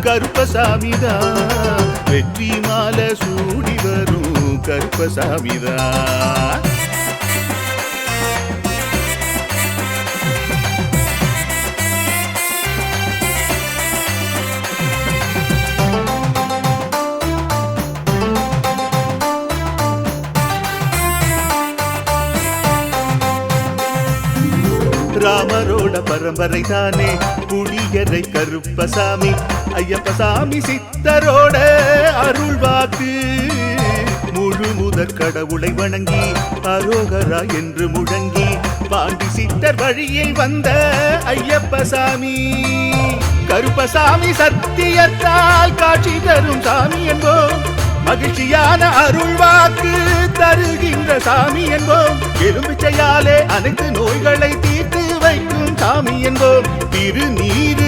கருப்பசாமிதான் வெற்றி மாலை சூடி வரும் கருப்பசாமிதான். ராமரோட பரம்பரை தானே புளியரை கருப்பசாமி, ஐயப்பசாமி சித்தரோட அருள்வாக்கு. முழு முதற் கடவுளை வணங்கி அரோகரா என்று முழங்கி பாண்டி சித்தர் வழியை வந்த ஐயப்பசாமி. கருப்பசாமி சத்தியத்தால் காட்சி தரும் சாமி என்போம், மகிழ்ச்சியான அருள்வாக்கு தருகின்ற சாமி என்போம். எலும்பிச்சையாலே அனைத்து நோய்களை தீர்த்து வைக்கும் சாமி என்போம். திருநீரு